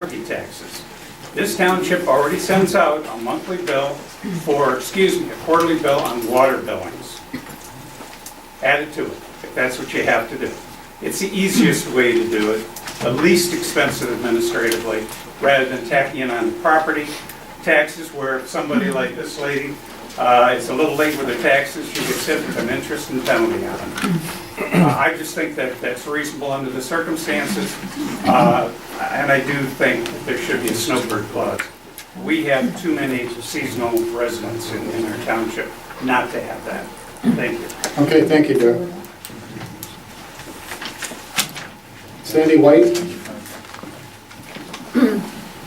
property taxes. This township already sends out a monthly bill for, a quarterly bill on water billings. Add it to it, if that's what you have to do. It's the easiest way to do it, the least expensive administratively, rather than tacking in on the property taxes where somebody like this lady is a little late with her taxes, she gets hit with an interest and penalty on them. I just think that that's reasonable under the circumstances, and I do think that there should be a snowbird clause. We have too many seasonal residents in our township not to have that. Thank you. Okay, thank you, Doug. Sandy White?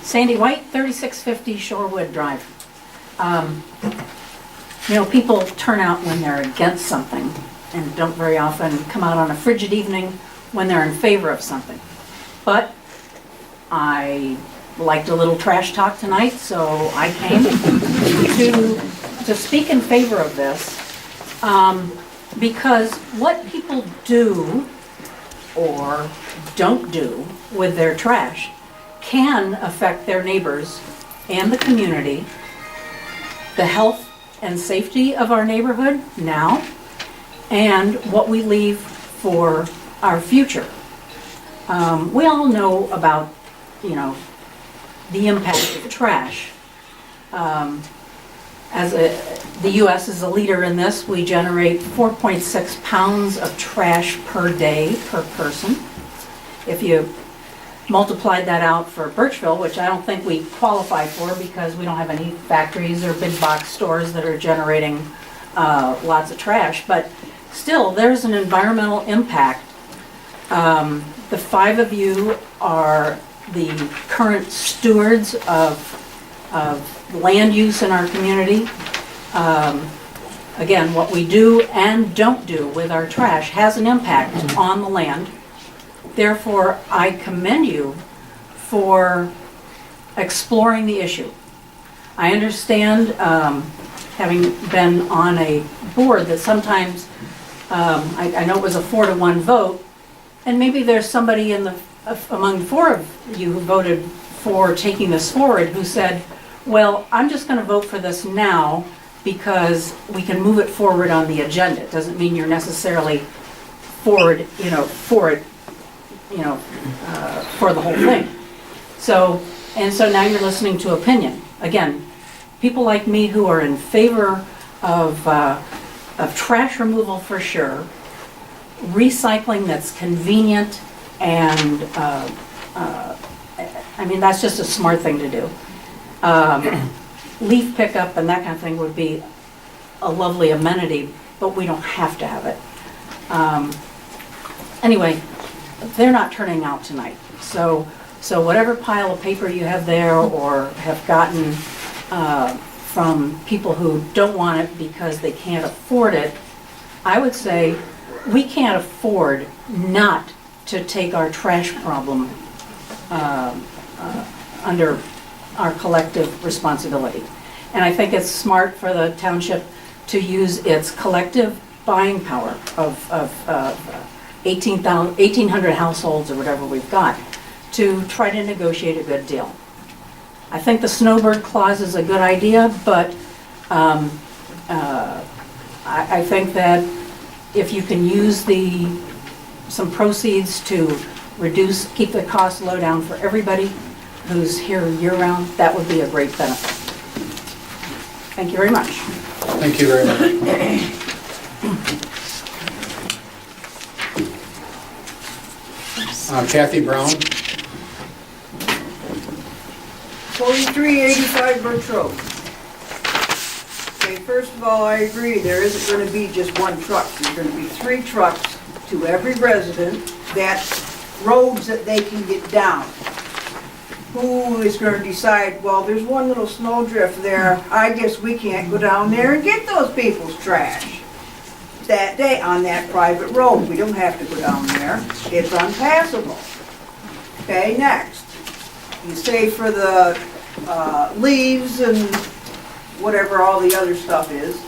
Sandy White, 3650 Shorewood Drive. You know, people turn out when they're against something and don't very often come out on a frigid evening when they're in favor of something. But I liked a little trash talk tonight, so I came to speak in favor of this because what people do or don't do with their trash can affect their neighbors and the community, the health and safety of our neighborhood now, and what we leave for our future. We all know about, you know, the impact of trash. The U.S. is a leader in this. We generate 4.6 pounds of trash per day per person. If you multiplied that out for Burtchville, which I don't think we qualify for because we don't have any factories or big box stores that are generating lots of trash, but still there's an environmental impact. The five of you are the current stewards of land use in our community. Again, what we do and don't do with our trash has an impact on the land. Therefore, I commend you for exploring the issue. I understand, having been on a board, that sometimes, I know it was a 4-to-1 vote, and maybe there's somebody among the four of you who voted for taking this forward who said, well, I'm just going to vote for this now because we can move it forward on the agenda. It doesn't mean you're necessarily for it, for the whole thing. So now you're listening to opinion. Again, people like me who are in favor of trash removal for sure, recycling that's convenient, and I mean, that's just a smart thing to do. Leaf pickup and that kind of thing would be a lovely amenity, but we don't have to have it. Anyway, they're not turning out tonight. So whatever pile of paper you have there or have gotten from people who don't want it because they can't afford it, I would say we can't afford not to take our trash problem under our collective responsibility. And I think it's smart for the township to use its collective buying power of 1,800 households or whatever we've got to try to negotiate a good deal. I think the snowbird clause is a good idea, but I think that if you can use some proceeds to keep the cost low down for everybody who's here year-round, that would be a great benefit. Thank you very much. Thank you very much. Kathy Brown? 4385 Birch Road. Okay, first of all, I agree, there isn't going to be just one truck. There's going to be 3 trucks to every resident, that's roads that they can get down. Who is going to decide, well, there's one little snowdrift there, I guess we can't go down there and get those people's trash that day on that private road. We don't have to go down there. It's unpassable. Okay, next. You say for the leaves and whatever all the other stuff is.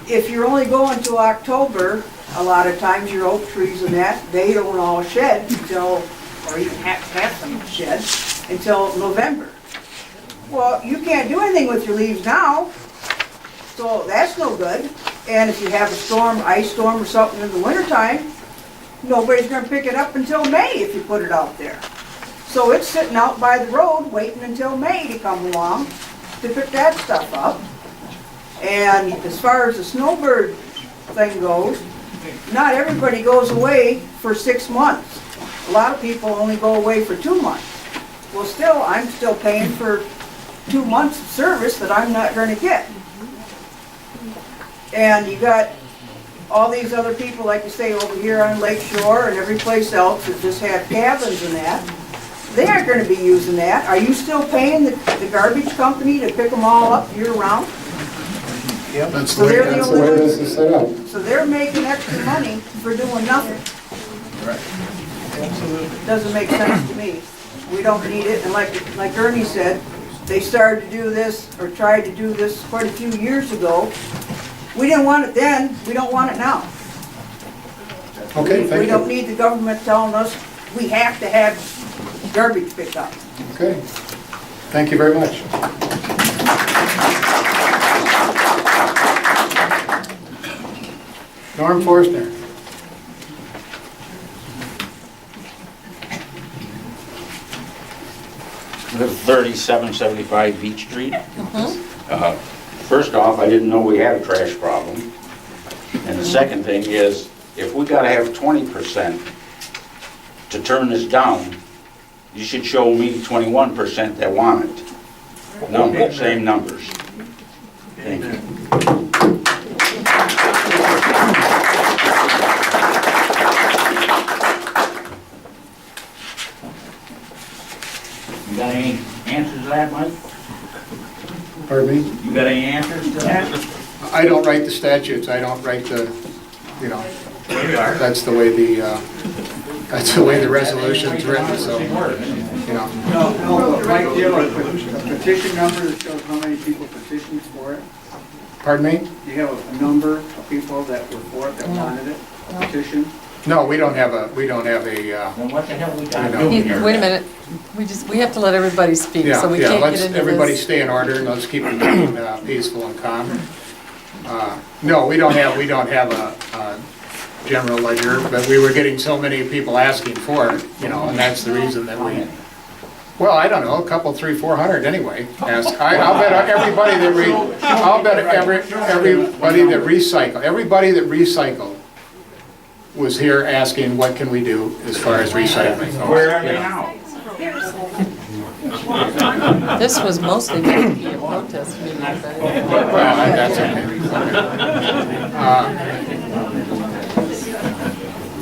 If you're only going to October, a lot of times your oak trees and that, they don't all shed until or even half some shed, until November. Well, you can't do anything with your leaves now, so that's no good. And if you have a storm, ice storm or something in the wintertime, nobody's gonna pick it up until May if you put it out there. So it's sitting out by the road, waiting until May to come along to pick that stuff up. And as far as the snowbird thing goes, not everybody goes away for 6 months. A lot of people only go away for 2 months. Well, still, I'm still paying for 2 months of service that I'm not gonna get. And you got all these other people, like you say, over here on Lake Shore and every place else that just have cabins and that. They aren't gonna be using that. Are you still paying the garbage company to pick them all up year-round? That's So they're the that's only way ones- this is set up. So they're making extra money for doing nothing. Doesn't make sense to me. We don't need it, and like Ernie said, they started to do this, or tried to do this quite a few years ago. We didn't want it then, we don't want it now. Okay, thank We don't you. need the government telling us we have to have garbage picked up. Okay. Thank you very much. Norm Forstner. Live 3775 Beach Street. First off, I didn't know we had a trash problem. And the second thing is, if we gotta have 20% to turn this down, you should show me 21% that want it. Numbers, same numbers. Thank you. You got any answers to that, Mike? Pardon me? You got any answers to that? I don't write the statutes, I don't write the, you know, that's the way the resolution's written, so, you know. No, Mike, do you have a petition number that shows how many people petitioned for it? Pardon me? Do you have a number of people that were for it, that wanted it, a petition? No, we don't have a, Then what the hell we got No. doing here? Wait a minute, we have to let everybody speak, so we can't let's get into everybody this. stay in order and let's keep the meeting peaceful and calm. No, we don't have a general ledger, but we were getting so many people asking for it, you know, and that's the reason that we, well, I don't know, a couple, 300, 400 anyway. I'll bet everybody that recycled was here asking, what can we do as far as recycling goes? Where are you they know. now? This was mostly meant to be a protest meeting, but Well, that's okay.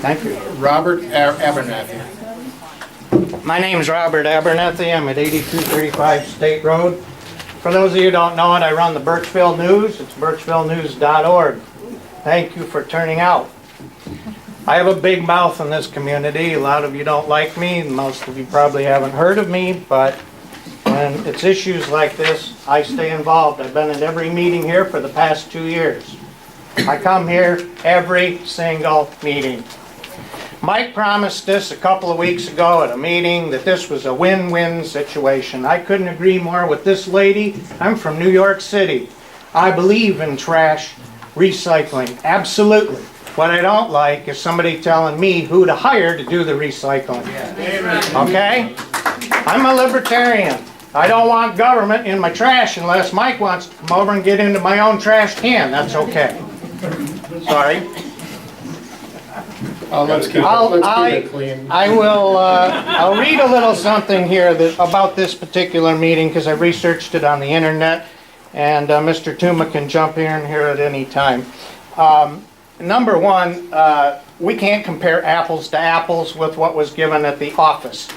Thank you. Robert Abernathy. My name's Robert Abernethy. I'm at 8235 State Road. For those of you who don't know it, I run the Burtchville News. It's burtchvillenews.org. Thank you for turning out. I have a big mouth in this community. A lot of you don't like me. Most of you probably haven't heard of me, but when it's issues like this, I stay involved. I've been at every meeting here for the past 2 years. I come here every single meeting. Mike promised this a couple of weeks ago at a meeting that this was a win-win situation. I couldn't agree more with this lady. I'm from New York City. I believe in trash recycling, absolutely. What I don't like is somebody telling me who to hire to do the recycling. Okay? I'm a libertarian. I don't want government in my trash unless Mike wants to come over and get into my own trash can. That's okay. Sorry. Let's keep it clean. I'll read a little something here about this particular meeting because I researched it on the internet, and Mr. Tuma can jump in here at any time. Number one, we can't compare apples to apples with what was given at the office.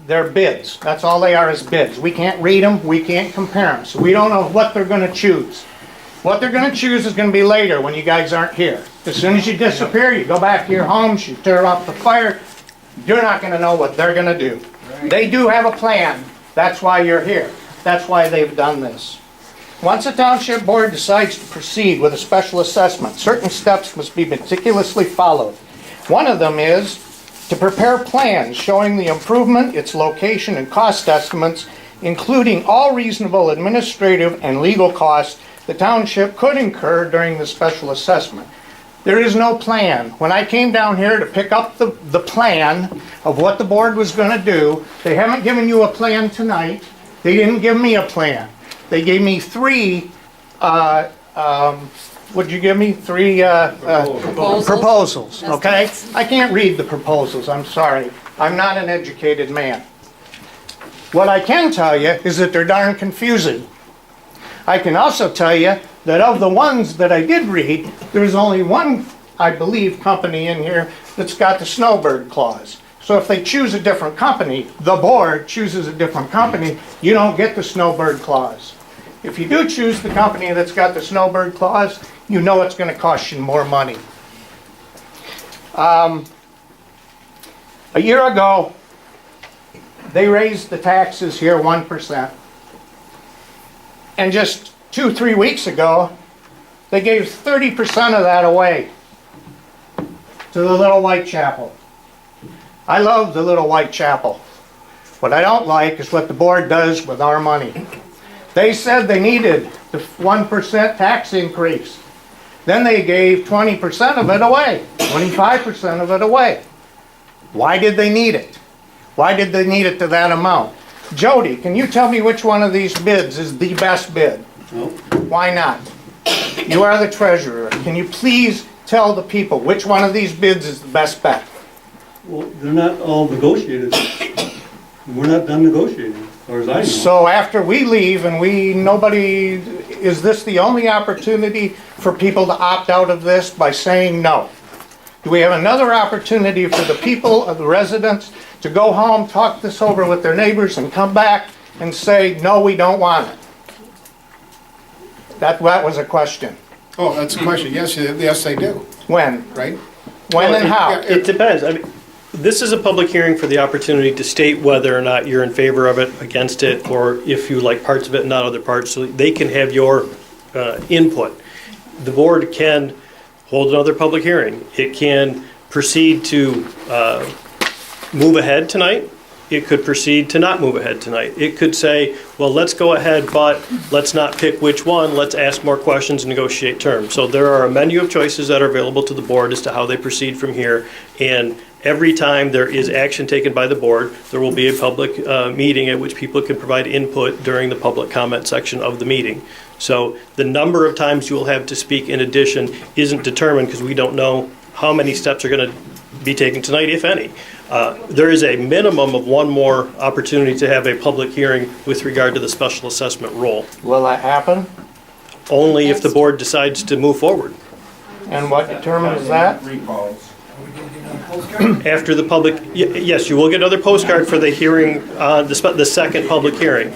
They're bids. That's all they are, is bids. We can't read them, we can't compare them, so we don't know what they're going to choose. What they're going to choose is going to be later when you guys aren't here. As soon as you disappear, you go back to your homes, you turn off the fire, you're not going to know what they're going to do. They do have a plan. That's why you're here. That's why they've done this. Once a township board decides to proceed with a special assessment, certain steps must be meticulously followed. One of them is to prepare plans showing the improvement, its location, and cost estimates, including all reasonable administrative and legal costs the township could incur during the special assessment. There is no plan. When I came down here to pick up the plan of what the board was gonna do, they haven't given you a plan tonight. They didn't give me a plan. They gave me three, what'd you give me? Three, proposals, okay? I can't read the proposals, I'm sorry. I'm not an educated man. What I can tell you is that they're darn confusing. I can also tell you that of the ones that I did read, there's only one, I believe, company in here that's got the snowbird clause. So if they choose a different company, the board chooses a different company, you don't get the snowbird clause. If you do choose the company that's got the snowbird clause, you know it's going to cost you more money. A year ago, they raised the taxes here 1%. And just 2-3 weeks ago, they gave 30% of that away to the Little White Chapel. I love the Little White Chapel. What I don't like is what the board does with our money. They said they needed the 1% tax increase. Then they gave 20% of it away, 25% of it away. Why did they need it? Why did they need it to that amount? Jody, can you tell me which one of these bids is the best bid? No. Why not? You are the treasurer. Can you please tell the people which one of these bids is the best bet? Well, they're not all negotiated. We're not done negotiating, as far as I know. So after we leave and is this the only opportunity for people to opt out of this by saying no? Do we have another opportunity for the people, of the residents, to go home, talk this over with their neighbors, and come back and say, no, we don't want it? That was a question. Oh, that's a question. Yes, yes, they do, When? right? When and how? It depends. I mean, this is a public hearing for the opportunity to state whether or not you're in favor of it, against it, or if you like parts of it and not other parts, so they can have your input. The board can hold another public hearing. It can proceed to move ahead tonight. It could proceed to not move ahead tonight. It could say, well, let's go ahead, but let's not pick which one. Let's ask more questions and negotiate terms. So there are a menu of choices that are available to the board as to how they proceed from here. And every time there is action taken by the board, there will be a public meeting at which people can provide input during the public comment section of the meeting. So the number of times you will have to speak in addition isn't determined because we don't know how many steps are going to be taken tonight, if any. There is a minimum of one more opportunity to have a public hearing with regard to the special assessment role. Will that happen? Only if the board decides to move forward. And what determines that? After the public, yes, you will get another postcard for the hearing, the second public hearing.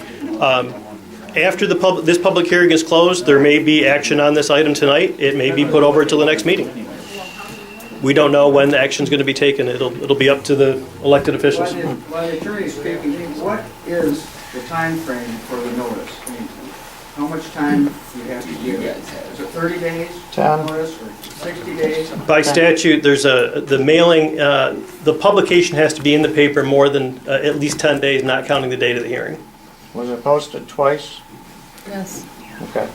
After this public hearing is closed, there may be action on this item tonight. It may be put over until the next meeting. We don't know when the action is going to be taken. It'll be up to the elected officials. While the attorney is speaking, what is the time frame for the notice? I mean, how much time do you have to give? Is it 30 days 10. notice or 60 days? By statute, there's the mailing, the publication has to be in the paper more than at least 10 days, not counting the date of the hearing. Was it posted twice? Yes. Okay.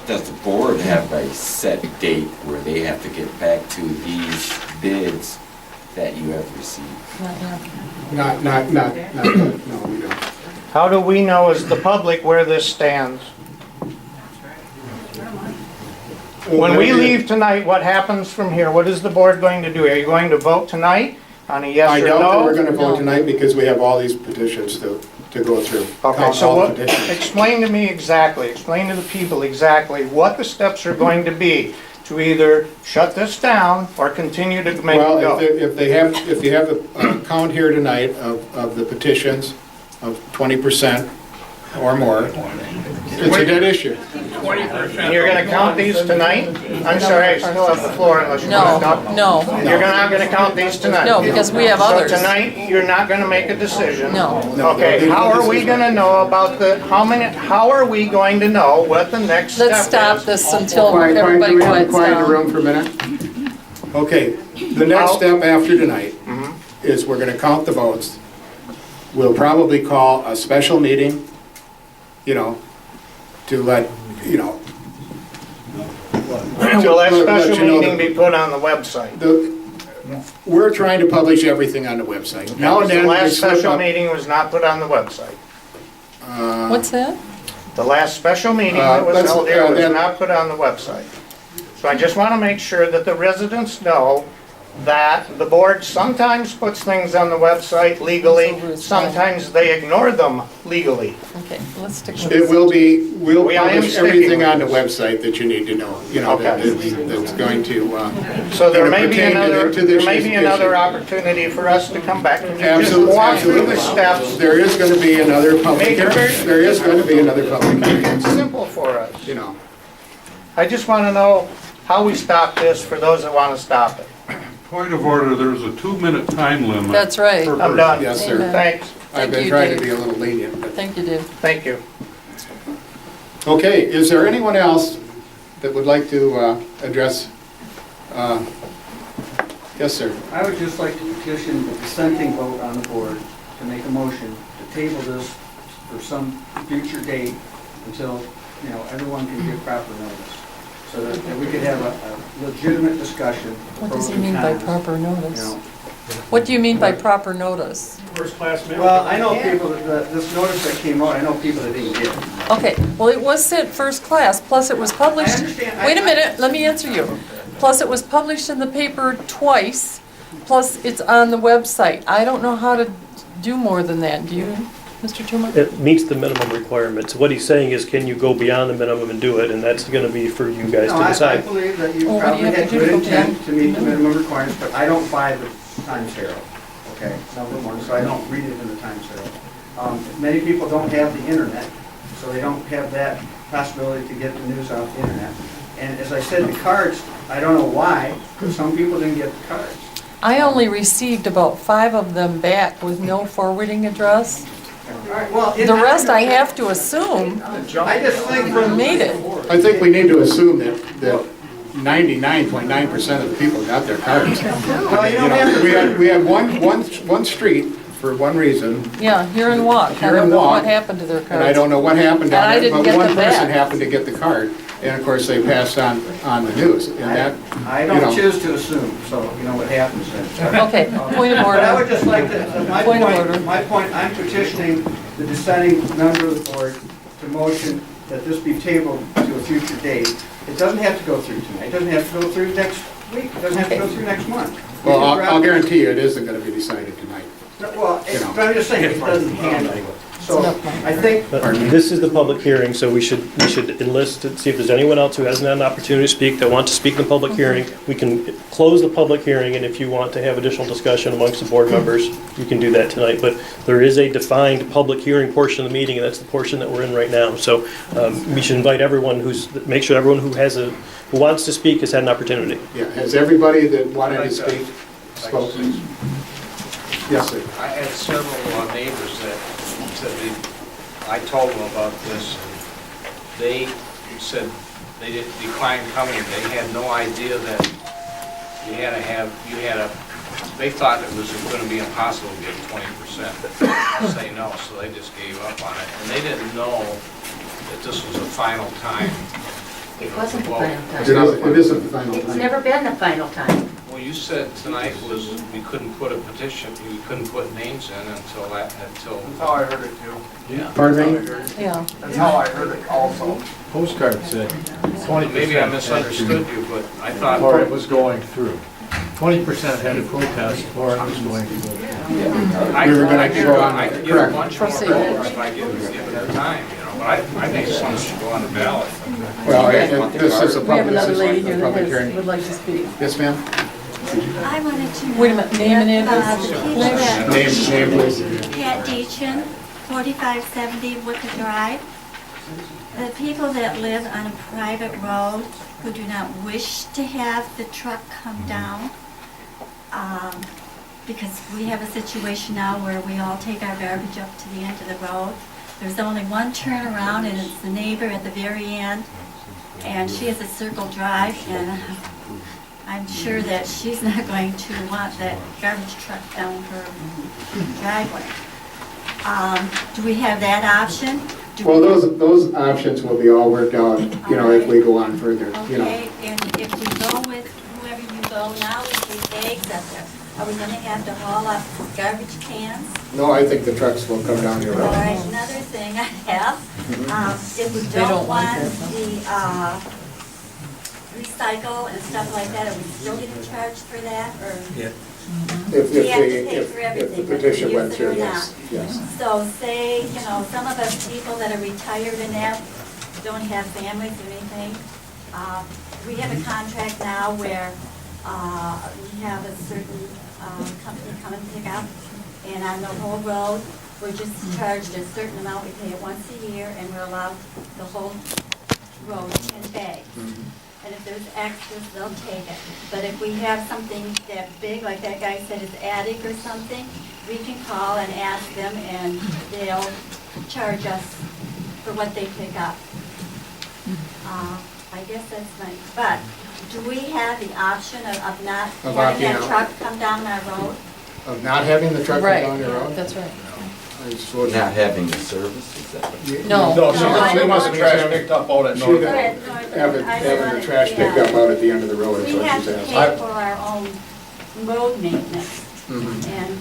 Does the board have a set date where they have to get back to these bids that you have received? No, we don't. How do we know as the public where this stands? When we leave tonight, what happens from here? What is the board going to do? Are you going to vote tonight on a yes I or doubt that we're no? gonna vote tonight because we have all these petitions to go through. Okay, All so what, petitions. explain to me exactly, explain to the people exactly what the steps are going to be to either shut this down or continue to make it Well, go. if you have a count here tonight of the petitions of 20% or more, it's a dead issue. And you're gonna count these tonight? I'm sorry, I still have the floor unless you want to talk. No, You're not gonna count these tonight? no, because we have others. So tonight, you're not gonna make a decision? No. Okay, how are we gonna know about how are we going to know what the next step is? Let's stop this until Quiet, everybody quiet, quiets quiet in the down. room for a minute. Okay, the next step after tonight is we're gonna count the votes. We'll probably call a special meeting, you know, to let, you know. Will that let special you know meeting that be put on the website? We're trying to publish everything on the website. Now and then. The we last slip special up. meeting was not put on the website. What's that? The last special meeting that was held here was that- not put on the website. So I just want to make sure that the residents know that the board sometimes puts things on the website legally, sometimes they ignore them legally. Okay, let's stick with It this. will be, we'll I am publish sticking everything with on the this. website that you need to know, you know, Okay. that's going to, So there gonna may be pertain to another, to this there may be issue. another opportunity for us to come back and just Absolutely, walk through the absolutely. steps. There is gonna be another public Make it hearing. very- There is gonna be another public Make hearing, it simple for us. you know. I just want to know how we stop this for those that want to stop it. Point of order, there's a 2-minute time limit. That's right. per I'm person. done. Yes, sir. Amen. Thanks. I've Thank been you, trying to Dave. be a little lenient, but. Thank you, Dave. Thank you. Okay, is there anyone else that would like to address? Yes, sir. I would just like to petition the dissenting vote on the board to make a motion to table this for some future date until, you know, everyone can give proper notice. So that we could have a legitimate discussion. What does he pros and mean by cons, proper you notice? know. What do you mean by proper notice? Well, I know people, this notice that came out, I know people that didn't get it. Okay, well, it was sent first class, plus it was published. I understand. Wait a minute, let me answer you. Plus it was published in the paper twice, plus it's on the website. I don't know how to do more than that, do you, Mr. Toomer? It meets the minimum requirements. What he's saying is, can you go beyond the minimum and do it? And that's going to be for you guys No, to I decide. believe that you Well, what do you probably have to had do good to go intent beyond to meet the the minimum requirements, but I don't buy the Times Herald, okay? Number one, so I don't read it in the Times Herald. Many people don't have the internet, so they don't have that possibility to get the news off the internet. And as I said, the cards, I don't know why, but some people didn't get the cards. I only received about 5 of them back with no forwarding address. All right, well, The rest I have to assume I just think from made it. I think we need to assume that 99.9% of the people got their cards. Well, you You don't have know, to. we had one street, for one reason, Yeah, here in Walk. I Here in don't know Walk. what happened to their cards. and I don't know what happened And I down there, didn't but get one them person back. happened to get the card, and of course, they passed on the news, and that, I you don't know. choose to assume, so you know what happens then. Okay, point of But I would order. just like to, Point of order. my point, I'm petitioning the dissenting member of the board to motion that this be tabled to a future date. It doesn't have to go through tonight, it doesn't have to go through next week, it doesn't have to go through next month. We Well, can I'll drop- guarantee you, it isn't gonna be decided tonight. Well, but I'm just saying, it doesn't handle it. So, I think, But this is the public hearing, so we should enlist, to see if there's anyone else who hasn't had an opportunity to speak, that want to speak in the public hearing. We can close the public hearing, and if you want to have additional discussion amongst the board members, you can do that tonight. But there is a defined public hearing portion of the meeting, and that's the portion that we're in right now. So we should invite everyone make sure everyone who wants to speak has had an opportunity. Yeah, has everybody that wanted to speak spoken? Yes, sir. I had several neighbors that said I told them about this, and they said they didn't decline coming. They had no idea that they thought it was going to be impossible to get 20% say no, so they just gave up on it. And they didn't know that this was a final time. It wasn't the final time. It isn't the final It's time. never been the final time. Well, you said tonight was we couldn't put a petition, we couldn't put names in until. that's how I heard it too. Yeah. Pardon me? Yeah. That's how I heard it also. Postcard said 20%. Maybe I misunderstood you, but I thought. Or it was going through. 20% had to protest, or it was going to go through. We were gonna go on, I could get a correct. bunch more Proceed. voters if I give it the time, you know, but I think someone should go on the ballot. Well, this is a We have public, another this lady is here a that public has- hearing. would like to speak. Yes, ma'am? I wanted to know. Wait a minute, name and address. The people that, Name, please. Pat Deachin, 4570 Wicker Drive. The people that live on a private road who do not wish to have the truck come down, because we have a situation now where we all take our garbage up to the end of the road. There's only one turnaround, and it's the neighbor at the very end, and she has a circle drive, and I'm sure that she's not going to want that garbage truck down her driveway. Do we have that option? Do Well, we- those options will be all worked out, you know, if we go on further, you know. Okay, and if we go with whoever you go now with these bags up there, are we gonna have to haul up garbage cans? No, I think the trucks will come down your All road. right, another thing I have, if we They don't don't want want that, the, recycle and stuff like that, are we still getting charged for that, or? If We have to the, pay for if everything, the whether we petition use went it through, or yes, not. yes. So say, you know, some of us people that are retired and that don't have families or anything, we have a contract now where we have a certain company come and pick up, and on the whole road, we're just charged a certain amount, we pay it once a year, and we're allowed the whole road in bags. And if there's extras, they'll take it. But if we have something that big, like that guy said, his attic or something, we can call and ask them, and they'll charge us for what they pick up. I guess that's nice. But do we have the option of not Of having opting that out. truck come down our road? Of not having the truck come Right, down your road? that's right. I just wouldn't- Not having the service, is that what? No. No, No, she wants the trash picked up out at She North. would having the trash picked up out at the end of the road is We what have she's to asking. pay for our own road maintenance, Mhm. and,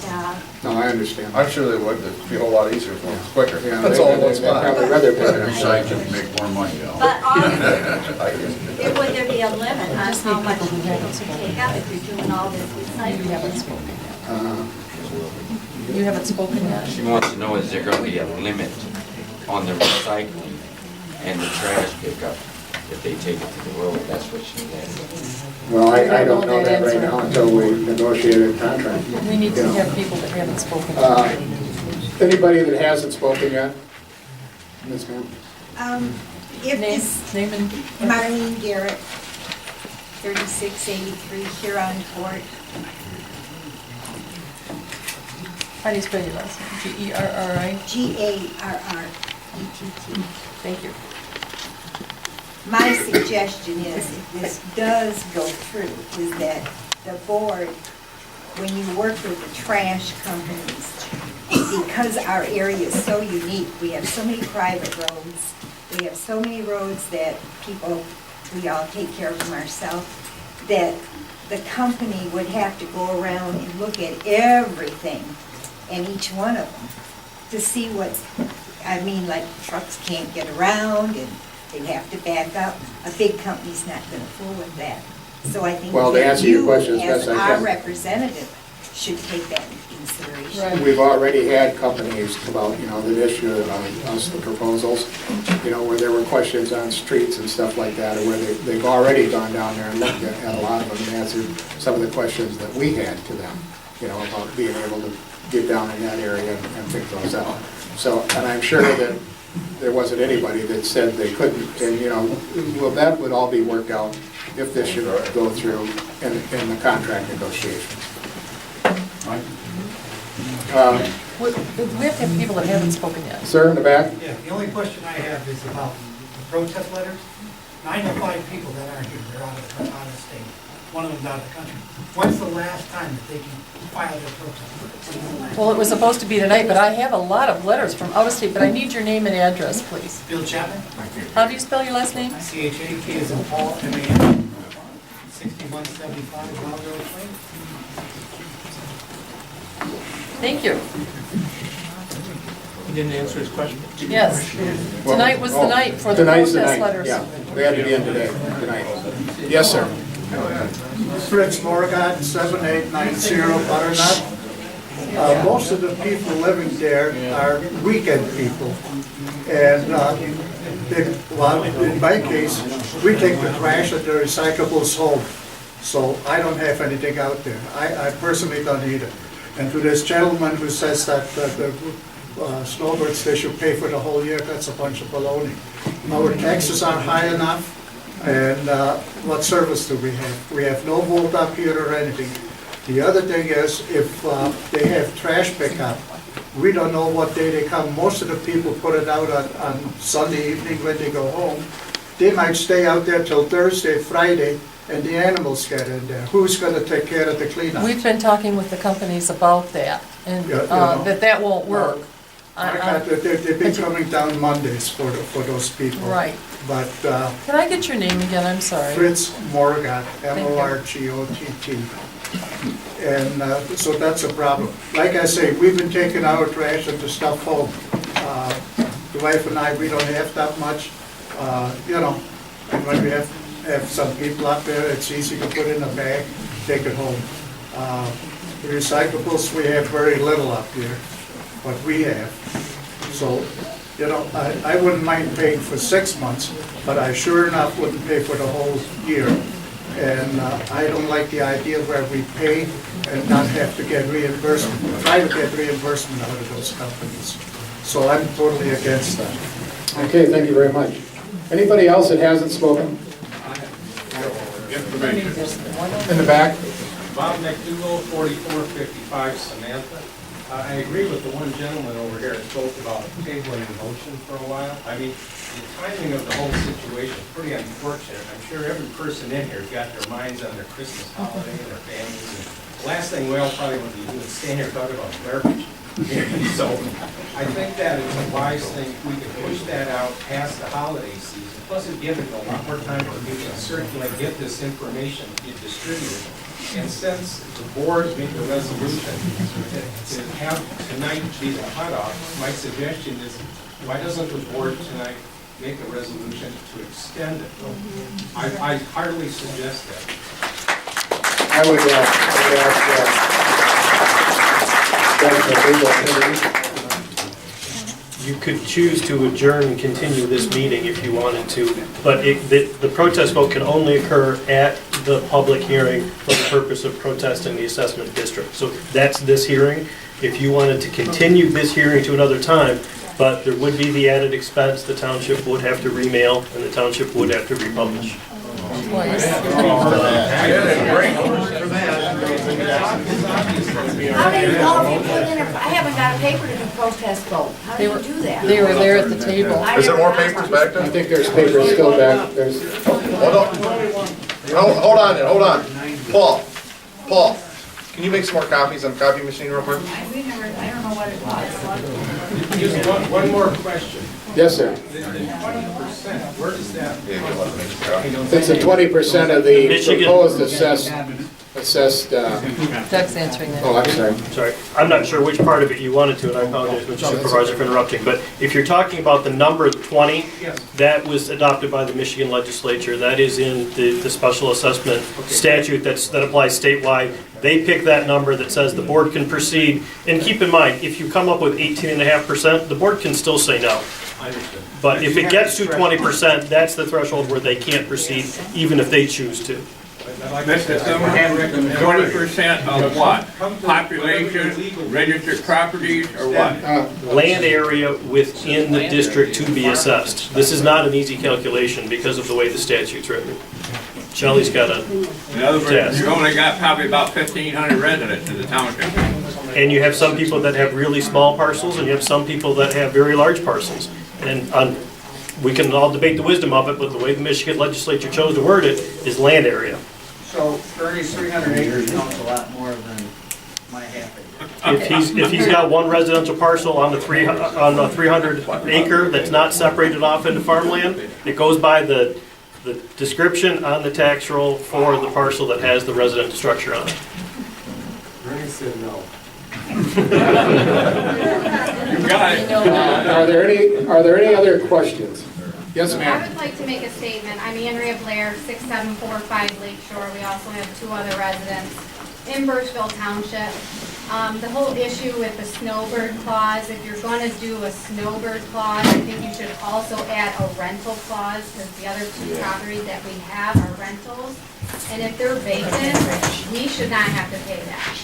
No, I understand. I'm sure they would, it'd be a whole lot easier for them, it's quicker. Yeah, That's they- all one they'd probably spot. rather pick it up. Recycle, make more money, but all, I guess. would there be a limit on Just how need much people who people haven't can take up if you're doing all this You haven't recycling? spoken yet. Uh, You haven't spoken yet? She wants to know, is there gonna be a limit on the recycling and the trash pickup if they take it to the road? That's what she said. Well, I don't don't know know that that right answer. now until we negotiate a contract. We need You to know. have people that haven't spoken. Anybody that hasn't spoken yet? Ms. Ma'am? If Name, this, name and. Marlene Garrett, 3683 Huron Court. How do you spell your last name? G-E-R-R-I? Garrett. Thank you. My suggestion is, if this does go through, is that the board, when you work with the trash companies, because our area is so unique, we have so many private roads, we have so many roads that people, we all take care of them ourselves, that the company would have to go around and look at everything and each one of them to see what's, I mean, like trucks can't get around and they have to back up. A big company's not gonna fool with that. So I think Well, to that answer your you, question as as best I our can. representative, should take that into consideration. Right. We've already had companies about, you know, that issue us the proposals, you know, where there were questions on streets and stuff like that, or where they've already gone down there and looked at a lot of them and answered some of the questions that we had to them, you know, about being able to get down in that area and pick those out. So, and I'm sure that there wasn't anybody that said they couldn't, and, you know, well, that would all be worked out if this should go through in the contract negotiations. We have to have people that haven't spoken yet. Sir, in the back? Yeah, the only question I have is about the protest letters. 9 of 5 people that aren't here, they're out of state. One of them's out of the country. When's the last time that they can file their protest letters? Well, it was supposed to be tonight, but I have a lot of letters from out of state, but I need your name and address, please. Bill Chapman, How do you spell your last name? C-H-A-K as in Paul, M-A-N, 6175 Wild Rose Lane. Thank you. He didn't answer his question. Yes. Tonight was the night for the Tonight's the protest night, letters. yeah. We had to be in today, tonight. Yes, sir. Fritz Morgan, 7890 Butternut. Most of the people living there are weekend people. And, well, in my case, we take the trash and the recyclables home. So I don't have anything out there. I personally don't need it. And to this gentleman who says that the snowbirds, they should pay for the whole year, that's a bunch of baloney. Our taxes are high enough, and what service do we have? We have no vault up here or anything. The other thing is, if they have trash pickup, we don't know what day they come. Most of the people put it out on Sunday evening when they go home. They might stay out there till Thursday, Friday, and the animals get in there, who's gonna take care of the cleanup? We've been talking with the companies about that, and Yeah, you know. that won't work. They've been coming down Mondays for those people. Right. But Can I get your name again? I'm sorry. Fritz Morgott, you. Morgott. And so that's a problem. Like I say, we've been taking our trash and the stuff home. The wife and I, we don't have that much, you know, and when we have some people up there, it's easy to put in a bag, take it home. The recyclables, we have very little up here, what we have. So, you know, I wouldn't mind paying for 6 months, but I sure enough wouldn't pay for the whole year. And I don't like the idea where we pay and not have to get reimbursement, try to get reimbursement out of those companies. So I'm totally against that. Okay, thank you very much. Anybody else that hasn't spoken? In the back? Bob McDougal, 4455 Samantha. I agree with the one gentleman over here that spoke about tabling in motion for a while. I mean, the timing of the whole situation is pretty unfortunate. I'm sure every person in here has got their minds on their Christmas holiday and their families. And the last thing we all probably want to be doing is stand here talking about garbage. So I think that it's a wise thing if we can push that out past the holiday season. Plus it gives it a lot more time for people to circulate, get this information, get distributed. And since the board made the resolution to have tonight be the cutoff, my suggestion is, why doesn't the board tonight make a resolution to extend it? I heartily suggest that. I would You could choose to adjourn and continue this meeting if you wanted to, but the protest vote can only occur at the public hearing for the purpose of protesting the assessment district. So that's this hearing. If you wanted to continue this hearing to another time, but there would be the added expense, the township would have to remail and the township would have to republish. How do you know if you put in I haven't got a paper to do protest vote. How do you do that? They were there at the table. Is there more papers back there? I think there's papers still back. There's. Hold on. Hold on. Paul, can you make some more copies on the copy machine real quick? I don't know what it was. Just one more question. Yes, sir. The 20%, where does that? It's a 20% of the Michigan. proposed assessed. Doug's answering that. Oh, I'm sorry. Sorry, I'm not sure which part of it you wanted to, and I apologize, Mr. Supervisor, for interrupting, but if you're talking about the number 20, that was adopted by the Michigan legislature. That is in the special assessment statute that applies statewide. They pick that number that says the board can proceed. And keep in mind, if you come up with 18.5%, the board can still say no. I understand. But if it gets to 20%, that's the threshold where they can't proceed, even if they choose to. Mr. Summerhand, 20% of what? Population, registered properties, or what? Land area within the district to be assessed. This is not an easy calculation because of the way the statute's written. Shelley's got a In other words, test. you only got probably about 1,500 residents in the township. And you have some people that have really small parcels, and you have some people that have very large parcels. And we can all debate the wisdom of it, but the way the Michigan legislature chose to word it is land area. So Bernie's 300 acres counts a lot more than my half acre. If he's got one residential parcel on the 300 acre that's not separated off into farmland, it goes by the description on the tax roll for the parcel that has the residential structure on it. Bernie said no. You got it. Are there any other questions? Yes, I ma'am. would like to make a statement. I'm Andrea Blair, 6745 Lakeshore. We also have 2 other residents in Burtchville Township. The whole issue with the snowbird clause, if you're going to do a snowbird clause, I think you should also add a rental clause, because the other 2 properties that we have are rentals. And if they're vacant, we should not have to pay that.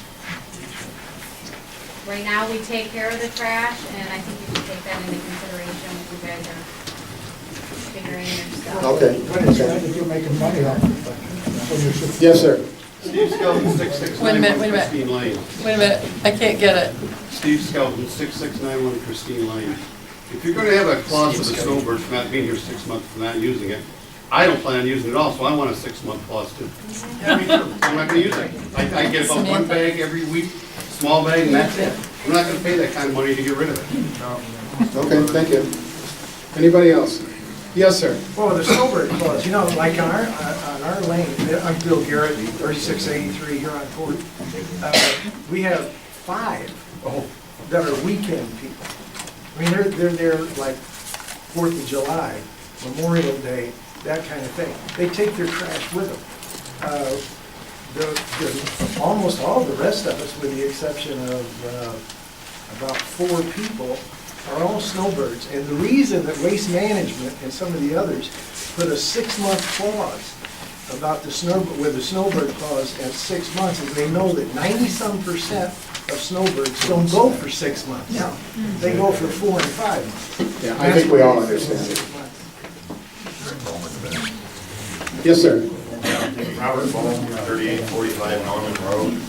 Right now, we take care of the trash, and I think you should take that into consideration when you guys are figuring your stuff. Okay. If you're making money off it, so you should. Yes, sir. Steve Skelton, 669 Wait a minute. Christine Lane. Wait a minute, I can't get it. Steve Skelton, 6691 Christine Lane. If you're going to have a clause for the snowbirds for not being here 6 months for not using it, I don't plan on using it all, so I want a 6-month clause too. I'm not gonna use it. I get about 1 bag every week, small bag, and that's it. I'm not gonna pay that kind of money to get rid of it. Okay, thank you. Anybody else? Yes, sir. Well, the snowbird clause, you know, like on our lane, I'm Bill Garrett, 3683 here on Court. We have 5 that are weekend people. I mean, they're there like 4th of July, Memorial Day, that kind of thing. They take their trash with them. Almost all the rest of us, with the exception of about 4 people, are all snowbirds. And the reason that Waste Management and some of the others put a 6-month clause about the with the snowbird clause at 6 months is they know that 90-some% of snowbirds don't go for 6 months. They go for 4 and 5 months. Yeah, I think we all understand it. Yes, sir. Robert Bowles, 3845 Norman Road.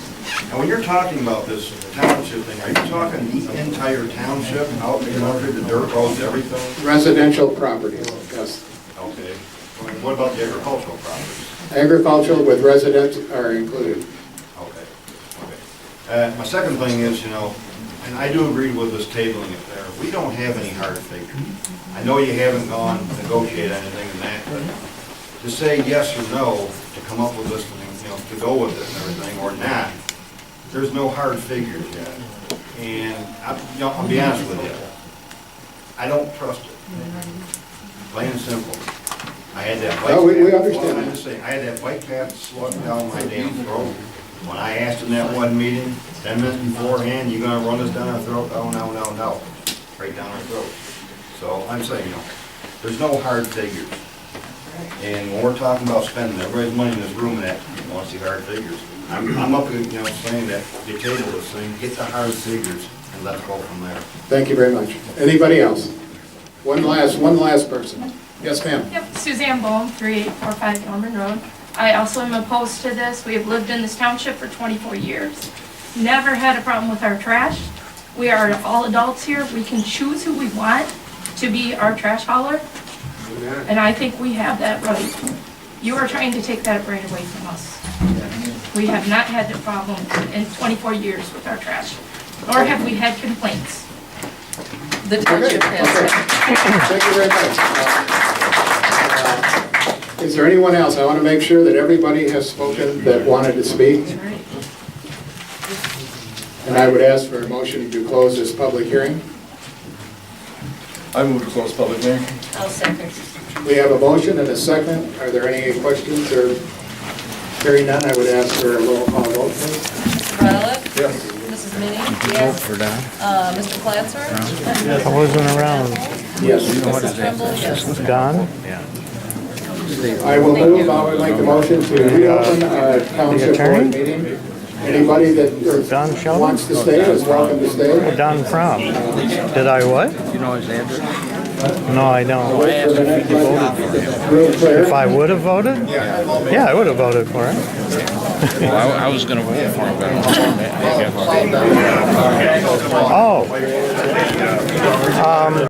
And when you're talking about this township thing, are you talking the entire township, out in the country, the dirt roads, everything? Residential properties, yes. Okay. What about the agricultural properties? Agricultural with residents are included. Okay. My second thing is, you know, and I do agree with this tabling it there, we don't have any hard figures. I know you haven't gone to negotiate anything in that, but to say yes or no, to come up with this, you know, to go with it and everything, or not, there's no hard figures yet. And I'll be honest with you, I don't trust it. Plain and simple. I had that bike path. We understand. Well, I'm just saying, I had that bike path slug down my damn throat. When I asked in that one meeting, 10 minutes beforehand, you gonna run this down our throat? Oh, no, no, no. Right down our throat. So I'm saying, you know, there's no hard figures. And when we're talking about spending everybody's money in this room and that, you want to see hard figures. I'm up, you know, saying that they table this thing, get the hard figures, and let's go from there. Thank you very much. Anybody else? One last person. Yes, ma'am. Yep, Suzanne Bohm, 3845 Norman Road. I also am opposed to this. We have lived in this township for 24 years. Never had a problem with our trash. We are all adults here. We can choose who we want to be our trash hauler. And I think we have that right. You are trying to take that right away from us. We have not had the problem in 24 years with our trash, nor have we had complaints. The township has. Thank you very much. Is there anyone else? I want to make sure that everybody has spoken that wanted to speak. And I would ask for a motion to close this public hearing. I move to close public hearing. I'll second. We have a motion and a second. Are there any questions or hearing none? I would ask for a roll call vote, please. Rowlett? Yes. Mrs. Minnie? Yes. Mr. Platzer? I wasn't around. Yes. Mrs. Trimble? Yes. Don? I will move, I would make the motion to reopen our township board meeting. Anybody that wants to stay is welcome to stay. Don from? Did I what? You know his address? No, I don't. Real clear. If I would have voted? Yeah, I would have voted for it. Well, I was gonna vote for him, but I don't know. Oh.